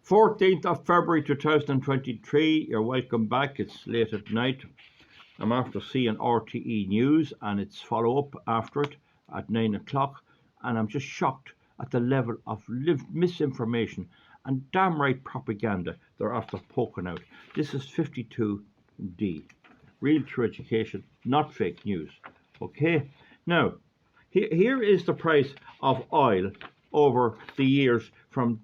14th of February 2023. You're welcome back. It's late at night. I'm after seeing RTE News and its follow-up after it at 9 o'clock. And I'm just shocked at the level of misinformation and damn right propaganda they're after poking out. This is 52D. Real true education, not fake news. Okay? Now, here is the price of oil over the years from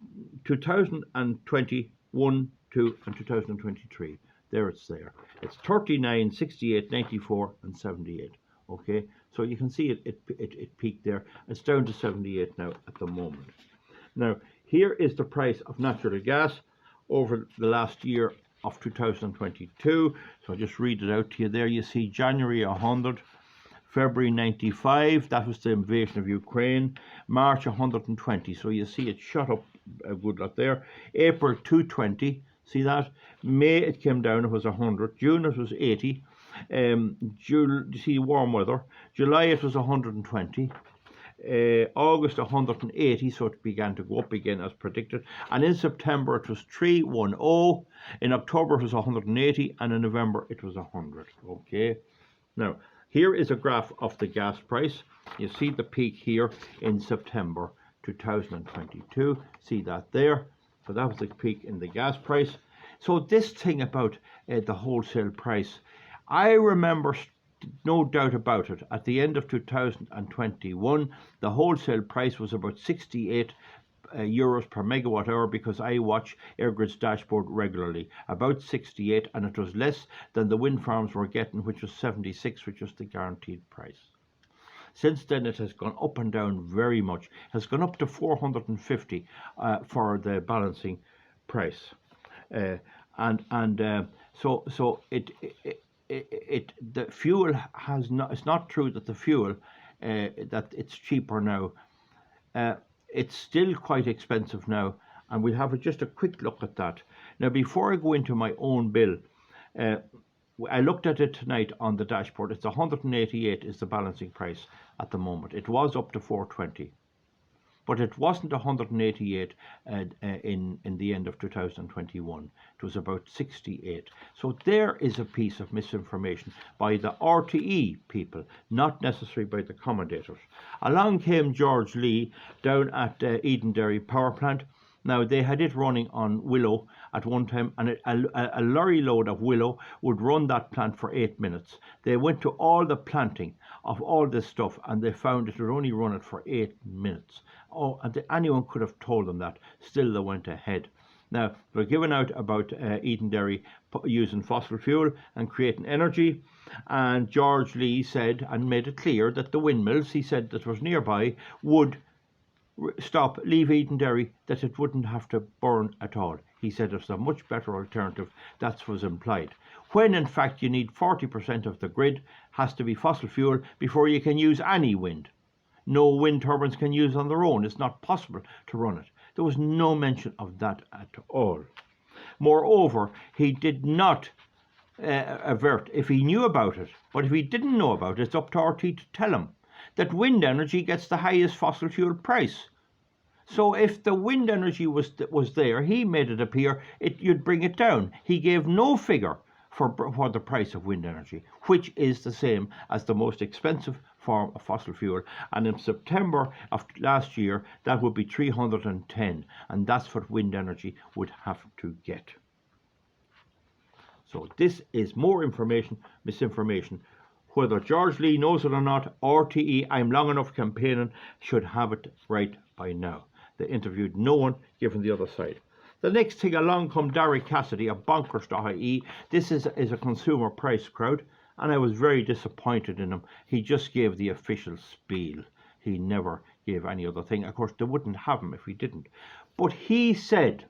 2021 to 2023. There it's there. It's 39, 68, 94 and 78. Okay, so you can see it peaked there. It's down to 78 now at the moment. Now, here is the price of natural gas over the last year of 2022. So I'll just read it out to you there. You see January 100. February 95, that was the invasion of Ukraine. March 120, so you see it shot up a good lot there. April 220, see that? May it came down, it was 100. June it was 80. You see warm weather. July it was 120. August 180, so it began to go up again as predicted. And in September it was 310. In October it was 180, and in November it was 100. Okay, now here is a graph of the gas price. You see the peak here in September 2022. See that there? So that was the peak in the gas price. So this thing about the wholesale price, I remember, no doubt about it, at the end of 2021, the wholesale price was about 68 euros per megawatt hour, because I watch EirGrid's dashboard regularly, about 68, and it was less than the wind farms were getting, which was 76, which was the guaranteed price. Since then it has gone up and down very much. It has gone up to 450 for the balancing price, so the fuel has not. It's not true that the fuel that it's cheaper now. It's still quite expensive now, and we'll have just a quick look at that. Now, before I go into my own bill, I looked at it tonight on the dashboard. It's 188 is the balancing price at the moment. It was up to 420, but it wasn't 188 in the end of 2021. It was about 68. So there is a piece of misinformation by the RTE people, not necessarily by the commentators. Along came George Lee down at Edenderry Power Plant. Now, they had it running on willow at one time, and a lorry load of willow would run that plant for 8 minutes. They went to all the planting of all this stuff, and they found it would only run it for 8 minutes. Oh, and anyone could have told them that. Still, they went ahead. Now, they're giving out about Edenderry using fossil fuel and creating energy. And George Lee said, and made it clear, that the windmills, he said, that was nearby would leave Edenderry, that it wouldn't have to burn at all. He said it's a much better alternative. That was implied. When in fact you need 40% of the grid has to be fossil fuel before you can use any wind. No wind turbines can use on their own. It's not possible to run it. There was no mention of that at all. Moreover, he did not avert, if he knew about it, but if he didn't know about it, it's up to RT to tell him that wind energy gets the highest fossil fuel price. So if the wind energy was there, he made it appear you'd bring it down. He gave no figure for the price of wind energy, which is the same as the most expensive form of fossil fuel. And in September of last year, that would be 310, and that's what wind energy would have to get. So this is more information, misinformation. Whether George Lee knows it or not, RTE, I'm long enough campaigning, should have it right by now. They interviewed no one given the other side. The next thing along come Derek Cassidy of bonkers.ie. This is a consumer price crowd, and I was very disappointed in him. He just gave the official spiel. He never gave any other thing. Of course, they wouldn't have him if he didn't. But he said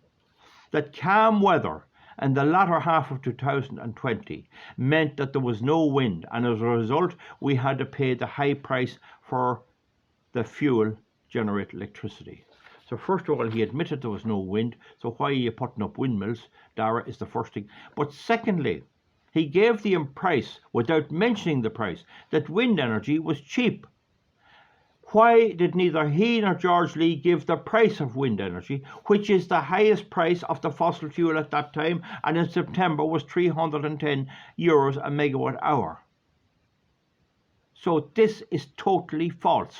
that calm weather and the latter half of 2020 meant that there was no wind, and as a result we had to pay the high price for the fuel generate electricity. So first of all, he admitted there was no wind, so why are you putting up windmills, Dara, is the first thing. But secondly, he gave the price, without mentioning the price, that wind energy was cheap. Why did neither he nor George Lee give the price of wind energy, which is the highest price of the fossil fuel at that time, and in September was €310 a megawatt hour? So this is totally false.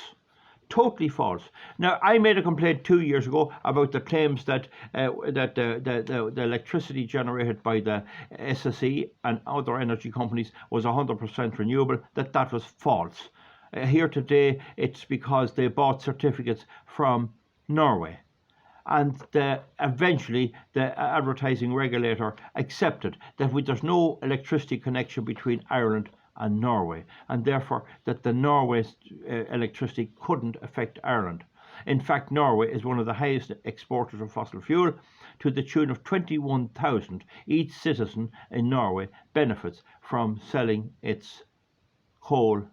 Totally false. Now, I made a complaint 2 years ago about the claims that the electricity generated by the SSE and other energy companies was 100% renewable, that was false. Here today, it's because they bought certificates from Norway. And eventually, the advertising regulator accepted that there's no electricity connection between Ireland and Norway, and therefore that the Norway's electricity couldn't affect Ireland. In fact, Norway is one of the highest exporters of fossil fuel, to the tune of 21,000. Each citizen in Norway benefits from selling its coal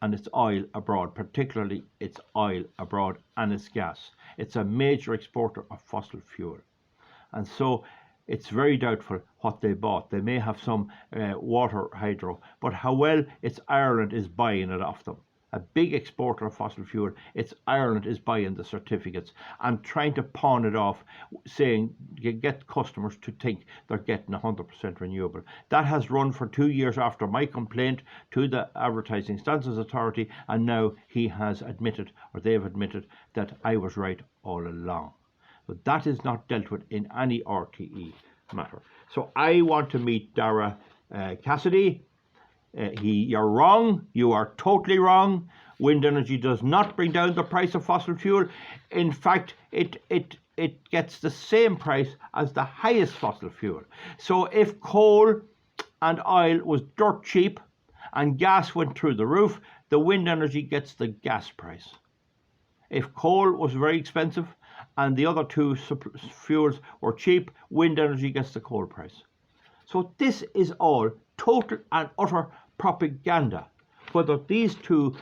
and its oil abroad, particularly its oil abroad and its gas. It's a major exporter of fossil fuel. And so it's very doubtful what they bought. They may have some water hydro, but how well it's Ireland is buying it off them. A big exporter of fossil fuel, it's Ireland is buying the certificates and trying to pawn it off, saying you get customers to think they're getting 100% renewable. That has run for 2 years after my complaint to the Advertising Standards Authority, and now he has admitted, or they've admitted, that I was right all along. But that is not dealt with in any RTE matter. So I want to meet Dara Cassidy. You're wrong. You are totally wrong. Wind energy does not bring down the price of fossil fuel. In fact, it gets the same price as the highest fossil fuel. So if coal and oil was dirt cheap and gas went through the roof, the wind energy gets the gas price. If coal was very expensive and the other two fuels were cheap, wind energy gets the coal price. So this is all total and utter propaganda. Whether these two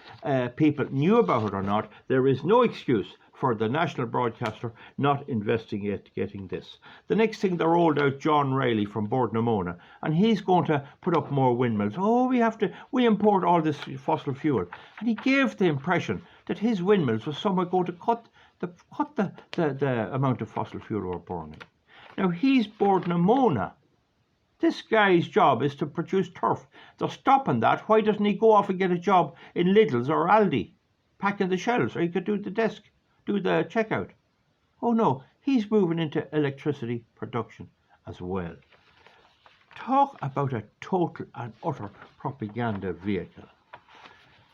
people knew about it or not, there is no excuse for the national broadcaster not investigating this. The next thing, they rolled out John Riley from Bordnamona, and he's going to put up more windmills. Oh, we import all this fossil fuel. And he gave the impression that his windmills was somehow going to cut the amount of fossil fuel we're burning. Now, he's Bordnamona. This guy's job is to produce turf. They're stopping that. Why doesn't he go off and get a job in Lidl's or Aldi, packing the shelves, or he could do the desk, do the checkout? Oh no, he's moving into electricity production as well. Talk about a total and utter propaganda vehicle.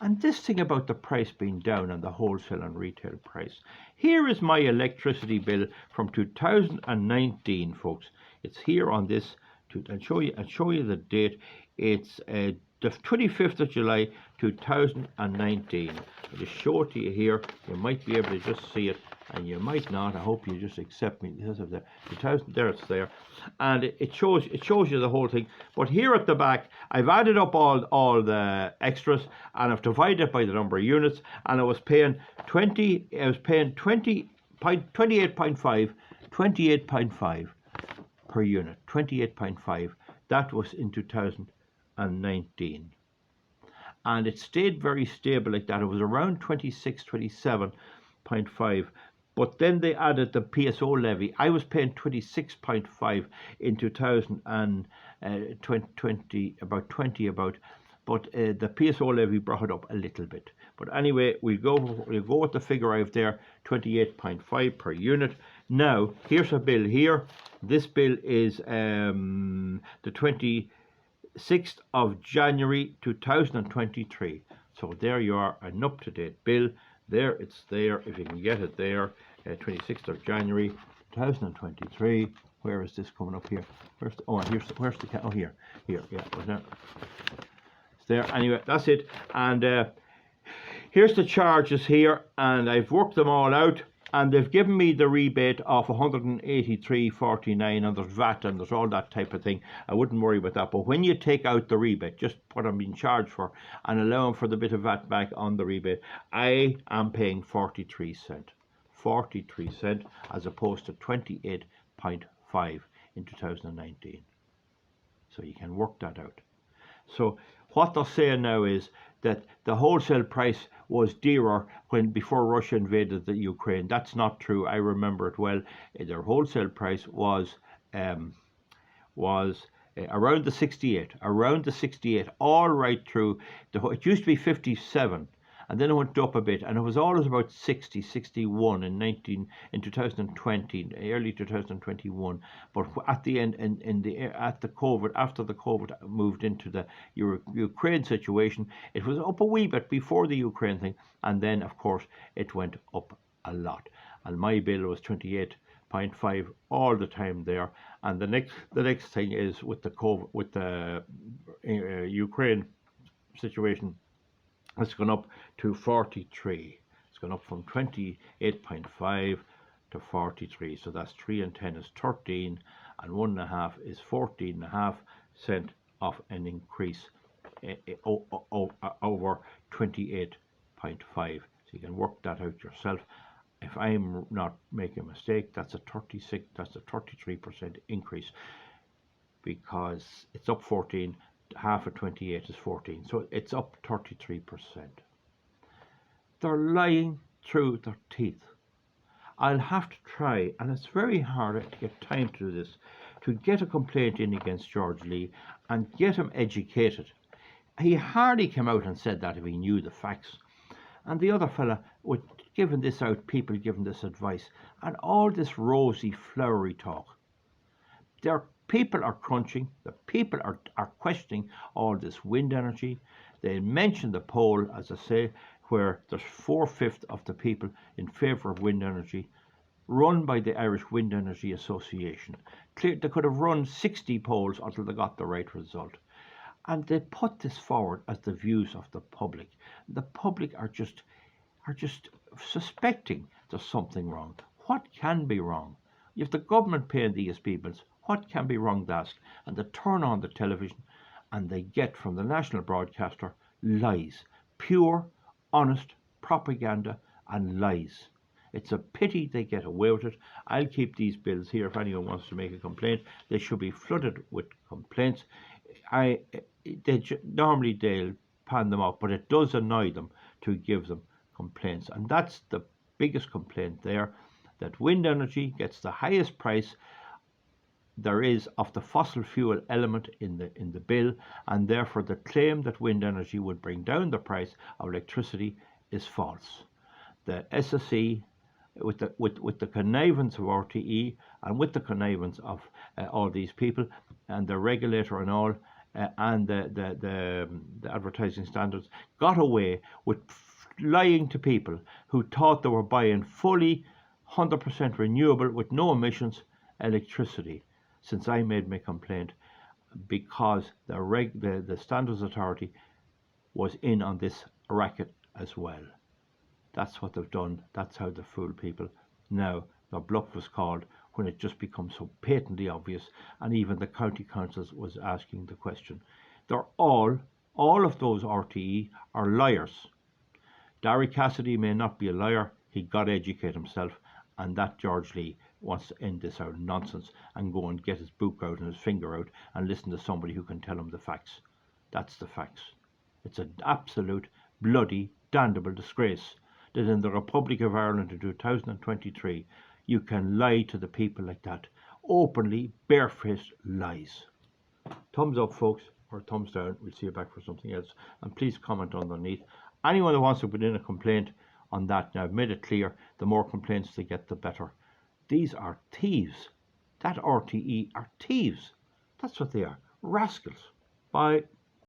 And this thing about the price being down on the wholesale and retail price. Here is my electricity bill from 2019, folks. It's here on this. I'll show you the date. It's the 25th of July 2019. I'll just show it to you here. You might be able to just see it, and you might not. I hope you just accept me. This is the 2000. There, it's there, and it shows you the whole thing. But here at the back, I've added up all the extras, and I've divided by the number of units, and I was paying 28.5 per unit, 28.5. That was in 2019. And it stayed very stable like that. It was around 26, 27.5. But then they added the PSO levy. I was paying 26.5 in 2020, about 20. But the PSO levy brought it up a little bit. But anyway, we'll go with the figure I have there, 28.5 per unit. Now, here's a bill here. This bill is the 26th of January 2023. So there you are, an up-to-date bill. There, it's there, if you can get it there, 26th of January 2023. Where is this coming up here? Here, yeah, was that? It's there, anyway, that's it. And here's the charges here, and I've worked them all out. And they've given me the rebate of 183.49, and there's VAT and there's all that type of thing. I wouldn't worry about that. But when you take out the rebate, just what I'm being charged for, and allowing for the bit of VAT back on the rebate, I am paying 43 cents. 43 cents as opposed to 28.5 in 2019. So you can work that out. So what they're saying now is that the wholesale price was dearer before Russia invaded the Ukraine. That's not true. I remember it well. Their wholesale price was um, around the 68, all right through. It used to be 57, and then it went up a bit, and it was always about 60, 61 in 2020, early 2021. But at the end, after the COVID moved into the Ukraine situation, it was up a wee bit before the Ukraine thing, and then of course it went up a lot. And my bill was 28.5 all the time there. And the next thing is with the COVID, with the Ukraine situation, it's gone up to 43. It's gone up from 28.5 to 43. So that's 3 and 10 is 13, and 1.5 is 14.5% of an increase over 28.5. So you can work that out yourself. If I'm not making a mistake, that's a 33% increase, because it's up 14, half of 28 is 14, so it's up 33%. They're lying through their teeth. I'll have to try, and it's very hard to get time to do this, to get a complaint in against George Lee and get him educated. He hardly came out and said that if he knew the facts. And the other fella, with giving this out, people giving this advice, and all this rosy, flowery talk. Their people are crunching, the people are questioning all this wind energy. They mention the poll, as I say, where there's 4/5 of the people in favour of wind energy, run by the Irish Wind Energy Association. They could have run 60 polls until they got the right result. And they put this forward as the views of the public. The public are just suspecting there's something wrong. What can be wrong? If the government paying these people, what can be wrong, they ask? And they turn on the television and they get from the national broadcaster lies. Pure, honest propaganda and lies. It's a pity they get away with it. I'll keep these bills here if anyone wants to make a complaint. They should be flooded with complaints. Normally they'll pan them out, but it does annoy them to give them complaints. And that's the biggest complaint there, that wind energy gets the highest price there is of the fossil fuel element in the bill, and therefore the claim that wind energy would bring down the price of electricity is false. The SSE, with the connivance of RTE and with the connivance of all these people and the regulator and all, and the advertising standards, got away with lying to people who thought they were buying fully 100% renewable with no emissions electricity, since I made my complaint, because the Standards Authority was in on this racket as well. That's what they've done. That's how they fool people. Now, their bluff was called when it just becomes so patently obvious, and even the county councils was asking the question. They're all of those RTE are liars. Darry Cassidy may not be a liar. He got to educate himself, and that George Lee wants to end this out of nonsense and go and get his book out and his finger out and listen to somebody who can tell him the facts. That's the facts. It's an absolute bloody damnable disgrace that in the Republic of Ireland in 2023 you can lie to the people like that. Openly, barefaced lies. Thumbs up, folks, or thumbs down. We'll see you back for something else. And please comment underneath. Anyone that wants to put in a complaint on that, now I've made it clear, the more complaints they get, the better. These are thieves. That RTE are thieves. That's what they are. Rascals. Bye.